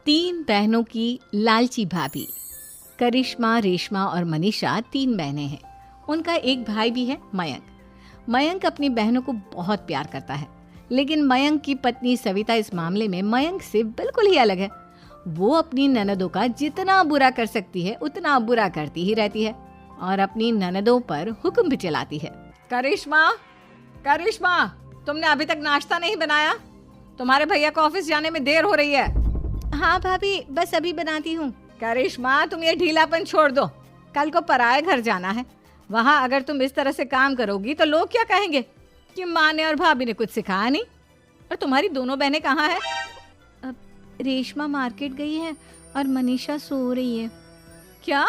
तीन बहनों की लालची भाभी। करिश्मा, रेशमा और मनीषा तीन बहनें हैं। उनका एक भाई भी है, मयंक। मयंक अपनी बहनों को बहुत प्यार करता है, लेकिन मयंक की पत्नी सविता इस मामले में मयंक से बिल्कुल ही अलग है। वो अपनी ननदों का जितना बुरा कर सकती है उतना बुरा करती ही रहती है और अपनी ननदों पर हुक्म भी चलाती है। करिश्मा, करिश्मा, तुमने अभी तक नाश्ता नहीं बनाया? तुम्हारे भैया को ऑफिस जाने में देर हो रही है। हाँ भाभी, बस अभी बनाती हूँ। करिश्मा, तुम ये ढीलापन छोड़ दो। कल को पराये घर जाना है। वहाँ अगर तुम इस तरह से काम करोगी तो लोग क्या कहेंगे कि माँ ने और भाभी ने कुछ सिखाया नहीं। और तुम्हारी दोनों बहनें कहाँ हैं? अब रेशमा मार्केट गई है और मनीषा सो रही है। क्या?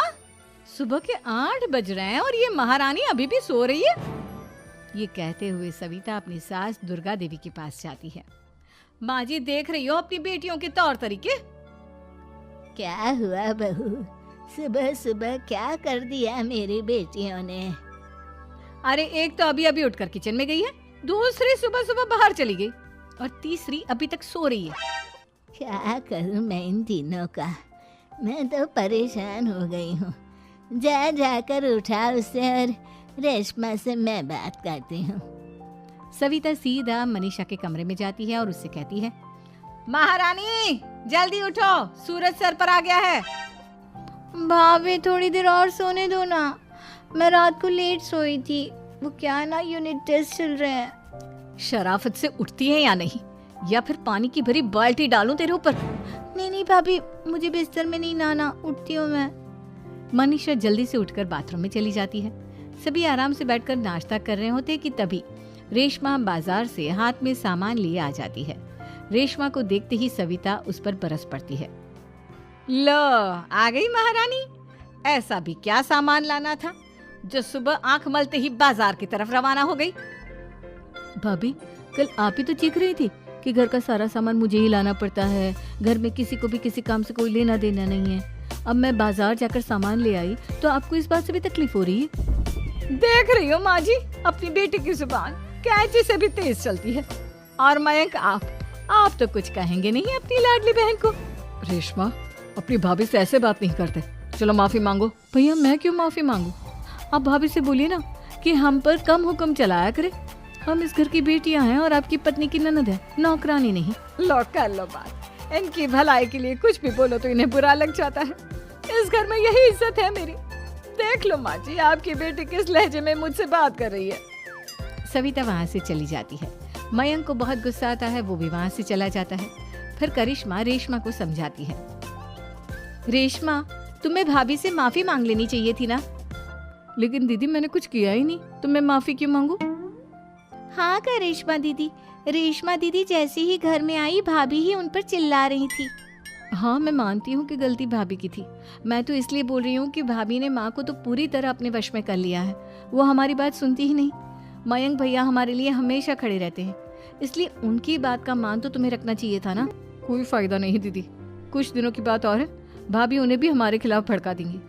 सुबह के 8 बज रहे हैं और ये महारानी अभी भी सो रही है? ये कहते हुए सविता अपनी सास दुर्गा देवी के पास जाती है। माँ जी, देख रही हो अपनी बेटियों के तौर तरीके? क्या हुआ बहू, सुबह सुबह क्या कर दिया मेरी बेटियों ने? अरे एक तो अभी अभी उठकर किचन में गई है, दूसरी सुबह सुबह बाहर चली गई और तीसरी अभी तक सो रही है। क्या करूं मैं इन तीनों का? मैं तो परेशान हो गई हूँ। जा जाकर उठा उसे और रेशमा से मैं बात करती हूँ। सविता सीधा मनीषा के कमरे में जाती है और उससे कहती है, महारानी जल्दी उठो, सूरज सर पर आ गया है। भाभी थोड़ी देर और सोने दो ना, मैं रात को लेट सोई थी। वो क्या ना, यूनिट टेस्ट चल रहे हैं। शराफत से उठती है या नहीं, या फिर पानी की भरी बाल्टी डालूं तेरे ऊपर? नहीं नहीं भाभी, मुझे बिस्तर में नहीं नहाना, उठती हूँ मैं। मनीषा जल्दी से उठकर बाथरूम में चली जाती है। सभी आराम से बैठकर नाश्ता कर रहे होते कि तभी रेशमा बाजार से हाथ में सामान लिए आ जाती है। रेशमा को देखते ही सविता उस पर बरस पड़ती है। लो, आ गई महारानी। ऐसा भी क्या सामान लाना था जो सुबह आंख मलते ही बाजार की तरफ रवाना हो गई? भाभी, कल आप ही तो चीख रही थी कि घर का सारा सामान मुझे ही लाना पड़ता है, घर में किसी को भी किसी काम से कोई लेना देना नहीं है। अब मैं बाजार जाकर सामान ले आई तो आपको इस बात से भी तकलीफ हो रही है? देख रही हो माँ जी, अपनी बेटी की जुबान कैंची से भी तेज चलती है। और मयंक, आप तो कुछ कहेंगे नहीं अपनी लाडली बहन को? रेशमा, अपनी भाभी से ऐसे बात नहीं करते। चलो माफी मांगो। भैया, मैं क्यों माफी मांगू? आप भाभी से बोलिए ना कि हम पर कम हुक्म चलाया करे। हम इस घर की बेटियां हैं और आपकी पत्नी की ननद है, नौकरानी नहीं। लो कर लो बात। इनकी भलाई के लिए कुछ भी बोलो तो इन्हें बुरा लग जाता है। इस घर में यही इज्जत है मेरी। देख लो माँ जी, आपकी बेटी किस लहजे में मुझसे बात कर रही है। सविता वहाँ से चली जाती है। मयंक को बहुत गुस्सा आता है, वो भी वहाँ से चला जाता है। फिर करिश्मा रेशमा को समझाती है, रेशमा, तुम्हें भाभी से माफी मांग लेनी चाहिए थी ना। लेकिन दीदी, मैंने कुछ किया ही नहीं, तो मैं माफी क्यों मांगू? हाँ करिश्मा दीदी, रेशमा दीदी जैसे ही घर में आई भाभी ही उन पर चिल्ला रही थी। हाँ, मैं मानती हूँ कि गलती भाभी की थी। मैं तो इसलिए बोल रही हूँ कि भाभी ने माँ को तो पूरी तरह अपने वश में कर लिया है। वो हमारी बात सुनती ही नहीं। मयंक भैया हमारे लिए हमेशा खड़े रहते हैं, इसलिए उनकी बात का मान तो तुम्हें रखना चाहिए था ना। कोई फायदा नहीं दीदी, कुछ दिनों की बात और है, भाभी उन्हें भी हमारे खिलाफ भड़का देंगी।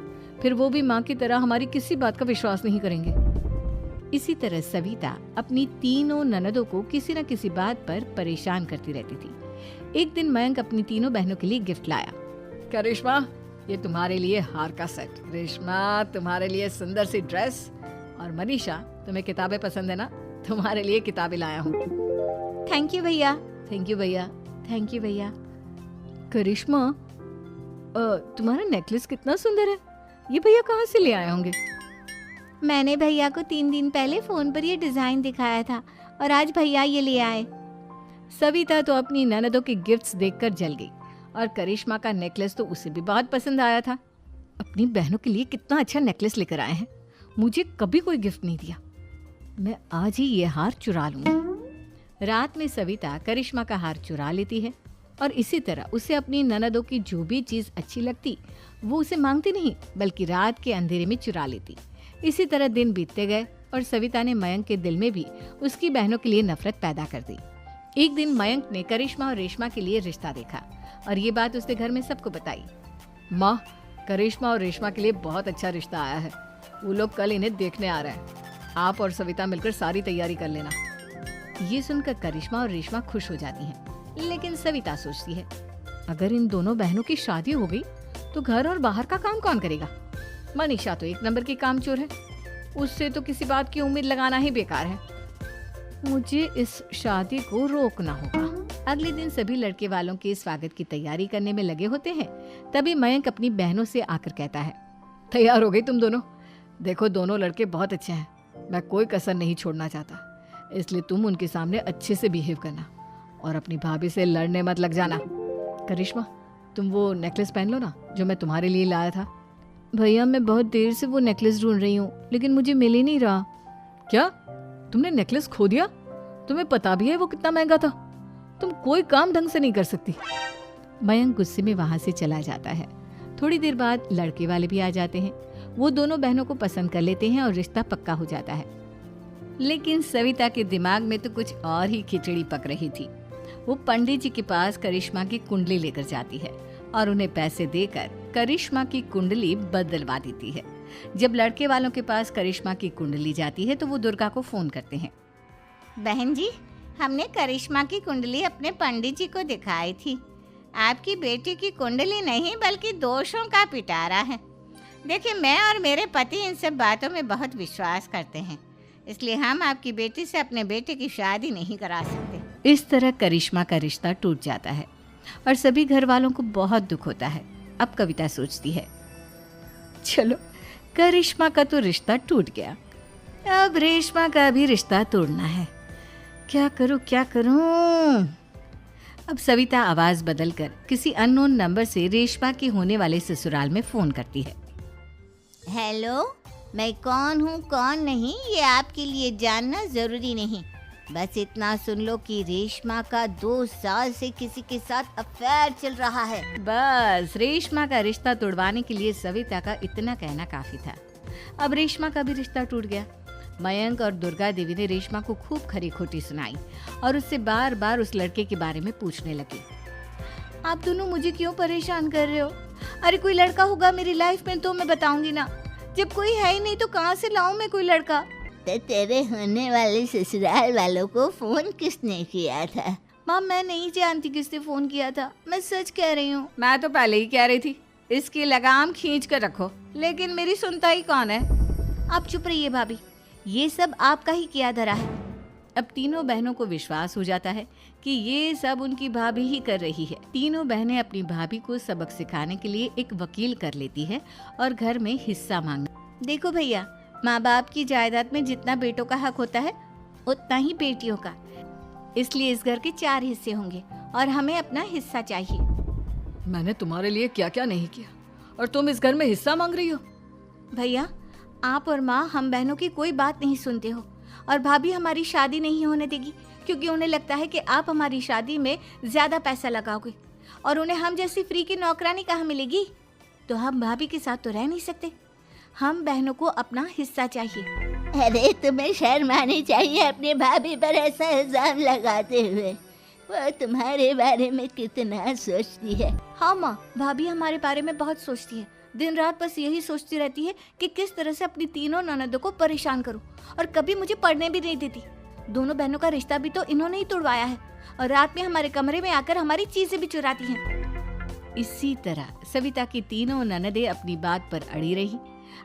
फिर वो भी माँ की तरह हमारी किसी बात का विश्वास नहीं करेंगे। इसी तरह सविता अपनी तीनों ननदों को किसी न किसी बात पर परेशान करती रहती थी। एक दिन मयंक अपनी तीनों बहनों के लिए गिफ्ट लाया। क्या रेशमा, ये तुम्हारे लिए हार का सेट। रेशमा, तुम्हारे लिए सुंदर सी ड्रेस। और मनीषा, तुम्हें किताबें पसंद है ना, तुम्हारे लिए किताबें लाया हूँ। थैंक यू भैया। थैंक यू भैया। थैंक यू भैया। करिश्मा, तुम्हारा नेकलेस कितना सुंदर है। ये भैया कहाँ से ले आए होंगे? मैंने भैया को 3 दिन पहले फोन पर ये डिजाइन दिखाया था और आज भैया ये ले आए। सविता तो अपनी ननदों के गिफ्ट्स देखकर जल गई और करिश्मा का नेकलेस तो उसे भी बहुत पसंद आया था। अपनी बहनों के लिए कितना अच्छा नेकलेस लेकर आए हैं, मुझे कभी कोई गिफ्ट नहीं दिया। मैं आज ही ये हार चुरा लूंगी। रात में सविता करिश्मा का हार चुरा लेती है और इसी तरह उसे अपनी ननदों की जो भी चीज अच्छी लगती वो उसे मांगती नहीं, बल्कि रात के अंधेरे में चुरा लेती। इसी तरह दिन बीतते गए और सविता ने मयंक के दिल में भी उसकी बहनों के लिए नफरत पैदा कर दी। एक दिन मयंक ने करिश्मा और रेशमा के लिए रिश्ता देखा और ये बात उसने घर में सबको बताई। माँ, करिश्मा और रेशमा के लिए बहुत अच्छा रिश्ता आया है। वो लोग कल इन्हें देखने आ रहे हैं। आप और सविता मिलकर सारी तैयारी कर लेना। ये सुनकर करिश्मा और रेशमा खुश हो जाती हैं, लेकिन सविता सोचती है, अगर इन दोनों बहनों की शादी हो गई तो घर और बाहर का काम कौन करेगा? मनीषा तो एक नंबर की कामचोर है, उससे तो किसी बात की उम्मीद लगाना ही बेकार है। मुझे इस शादी को रोकना होगा। अगले दिन सभी लड़के वालों के स्वागत की तैयारी करने में लगे होते हैं। तभी मयंक अपनी बहनों से आकर कहता है, तैयार हो गई तुम दोनों? देखो दोनों लड़के बहुत अच्छे हैं, मैं कोई कसर नहीं छोड़ना चाहता, इसलिए तुम उनके सामने अच्छे से बिहेव करना और अपनी भाभी से लड़ने मत लग जाना। करिश्मा, तुम वो नेकलेस पहन लो ना जो मैं तुम्हारे लिए लाया था। भैया मैं बहुत देर से वो नेकलेस ढूंढ रही हूँ, लेकिन मुझे मिल ही नहीं रहा। क्या तुमने नेकलेस खो दिया? तुम्हें पता भी है वो कितना महंगा था? तुम कोई काम ढंग से नहीं कर सकती। मयंक गुस्से में वहां से चला जाता है। थोड़ी देर बाद लड़के वाले भी आ जाते हैं। वो दोनों बहनों को पसंद कर लेते हैं और रिश्ता पक्का हो जाता है। लेकिन सविता के दिमाग में तो कुछ और ही खिचड़ी पक रही थी। वो पंडित जी के पास करिश्मा की कुंडली लेकर जाती है और उन्हें पैसे देकर करिश्मा की कुंडली बदलवा देती है। जब लड़के वालों के पास करिश्मा की कुंडली जाती है तो वो दुर्गा को फोन करते हैं। बहन जी, हमने करिश्मा की कुंडली अपने पंडित जी को दिखाई थी। आपकी बेटी की कुंडली नहीं बल्कि दोषों का पिटारा है। देखिए, मैं और मेरे पति इन सब बातों में बहुत विश्वास करते हैं, इसलिए हम आपकी बेटी से अपने बेटे की शादी नहीं करा सकते। इस तरह करिश्मा का रिश्ता टूट जाता है और सभी घर वालों को बहुत दुख होता है। अब कविता सोचती है, चलो करिश्मा का तो रिश्ता टूट गया, अब रेशमा का भी रिश्ता तोड़ना है। क्या करूं? अब सविता आवाज बदलकर किसी अननोन नंबर से रेशमा के होने वाले ससुराल में फोन करती है। हेलो, मैं कौन हूँ कौन नहीं ये आपके लिए जानना जरूरी नहीं, बस इतना सुन लो कि रेशमा का 2 साल से किसी के साथ अफेयर चल रहा है। बस रेशमा का रिश्ता तोड़वाने के लिए सविता का इतना कहना काफी था। अब रेशमा का भी रिश्ता टूट गया। मयंक और दुर्गा देवी ने रेशमा को खूब खरी खोटी सुनाई और उससे बार बार उस लड़के के बारे में पूछने लगी। आप दोनों मुझे क्यों परेशान कर रहे हो? अरे कोई लड़का होगा मेरी लाइफ में तो मैं बताऊंगी ना, जब कोई है ही नहीं तो कहाँ से लाऊं मैं कोई लड़का? तो तेरे होने वाले ससुराल वालों को फोन किसने किया था? माँ मैं नहीं जानती किसने फोन किया था, मैं सच कह रही हूँ। मैं तो पहले ही कह रही थी इसकी लगाम खींच कर रखो, लेकिन मेरी सुनता ही कौन है। आप चुप रहिए भाभी, ये सब आपका ही किया धरा है। अब तीनों बहनों को विश्वास हो जाता है कि ये सब उनकी भाभी ही कर रही है। तीनों बहनें अपनी भाभी को सबक सिखाने के लिए एक वकील कर लेती है और घर में हिस्सा मांग। देखो भैया, माँ बाप की जायदाद में जितना बेटों का हक होता है उतना ही बेटियों का, इसलिए इस घर के 4 हिस्से होंगे और हमें अपना हिस्सा चाहिए। मैंने तुम्हारे लिए क्या क्या नहीं किया और तुम इस घर में हिस्सा मांग रही हो? भैया, आप और माँ हम बहनों की कोई बात नहीं सुनते हो और भाभी हमारी शादी नहीं होने देगी क्योंकि उन्हें लगता है कि आप हमारी शादी में ज्यादा पैसा लगाओगे और उन्हें हम जैसी फ्री की नौकरानी कहाँ मिलेगी। तो हम भाभी के साथ तो रह नहीं सकते, हम बहनों को अपना हिस्सा चाहिए। अरे तुम्हें शर्म आनी चाहिए अपनी भाभी पर ऐसा इल्जाम लगाते हुए। वो तुम्हारे बारे में कितना सोचती है। हाँ माँ, भाभी हमारे बारे में बहुत सोचती है, दिन रात बस यही सोचती रहती है कि किस तरह से अपनी तीनों ननदों को परेशान करूं और कभी मुझे पढ़ने भी नहीं देती। दोनों बहनों का रिश्ता भी तो इन्होंने ही तोड़वाया है और रात में हमारे कमरे में आकर हमारी चीजें भी चुराती हैं। इसी तरह सविता की तीनों ननदें अपनी बात पर अड़ी रही।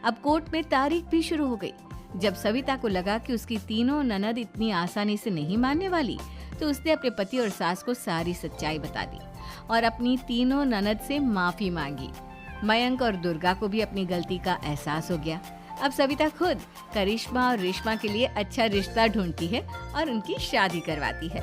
अब कोर्ट में तारीख भी शुरू हो गई। जब सविता को लगा कि उसकी तीनों ननद इतनी आसानी से नहीं मानने वाली, तो उसने अपने पति और सास को सारी सच्चाई बता दी और अपनी तीनों ननद से माफी मांगी। मयंक और दुर्गा को भी अपनी गलती का एहसास हो गया। अब सविता खुद करिश्मा और रेशमा के लिए अच्छा रिश्ता ढूंढती है और उनकी शादी करवाती है।